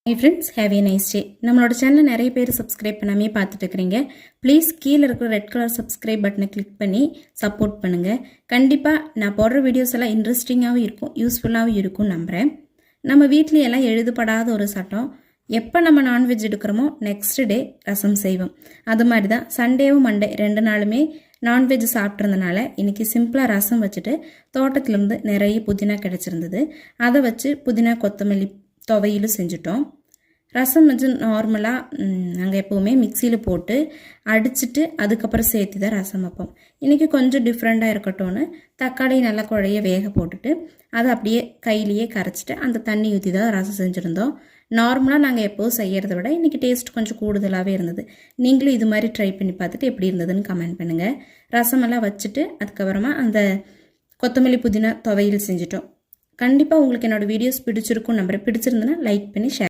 Hey friends, have a nice day. நம்மளோட சேனலை நிறைய பேர் சப்ஸ்கிரைப் பண்ணாமே பார்த்துட்டு இருக்கிறீங்க. ப்ளீஸ் கீழே இருக்கிற ரெட் கலர் சப்ஸ்கிரைப் பட்டனை கிளிக் பண்ணி சப்போர்ட் பண்ணுங்கள். கண்டிப்பாக நான் போடுற வீடியோஸ் எல்லாம் இன்ட்ரெஸ்டிங்காகவும் இருக்கும், யூஸ்ஃபுல்லாகவும் இருக்கும் நம்புகிறேன். நம்ம வீட்லையெல்லாம் எழுதப்படாத ஒரு சட்டம், எப்போ நம்ம நான்வெஜ் எடுக்கிறோமோ நெக்ஸ்ட் டே ரசம் செய்வோம். அது மாதிரி தான் சண்டேவும் மண்டே 2 நாளுமே நான்வெஜ் சாப்பிட்றதுனால இன்றைக்கி சிம்பிளாக ரசம் வச்சுட்டு தோட்டத்துலேருந்து நிறைய புதினா கிடச்சிருந்தது. அதை வச்சு புதினா கொத்தமல்லி துவையிலும் செஞ்சுட்டோம். ரசம் வந்து நார்மலாக நாங்கள் எப்போவுமே மிக்சியில் போட்டு அடிச்சுட்டு அதுக்கப்புறம் சேர்த்து தான் ரசம் வைப்போம். இன்றைக்கி கொஞ்சம் டிஃப்ரெண்ட்டாக இருக்கட்டும்னு தக்காளி நல்லா குழைய வேக போட்டுட்டு அதை அப்படியே கையிலேயே கரைச்சிட்டு அந்த தண்ணி ஊற்றி தான் ரசம் செஞ்சுருந்தோம். நார்மலாக நாங்கள் எப்போவும் செய்கிறத விட இன்றைக்கி டேஸ்ட் கொஞ்சம் கூடுதலாகவே இருந்தது. நீங்களும் இது மாதிரி ட்ரை பண்ணி பார்த்துட்டு எப்படி இருந்ததுன்னு கமெண்ட் பண்ணுங்கள். ரசமெல்லாம் வச்சுட்டு அதுக்கப்புறமா அந்த கொத்தமல்லி புதினா துவையல் செஞ்சுட்டோம். கண்டிப்பாக உங்களுக்கு என்னோடய வீடியோஸ் பிடிச்சிருக்கும் நம்புறேன். பிடிச்சிருந்ததுன்னா லைக் பண்ணி ஷேர்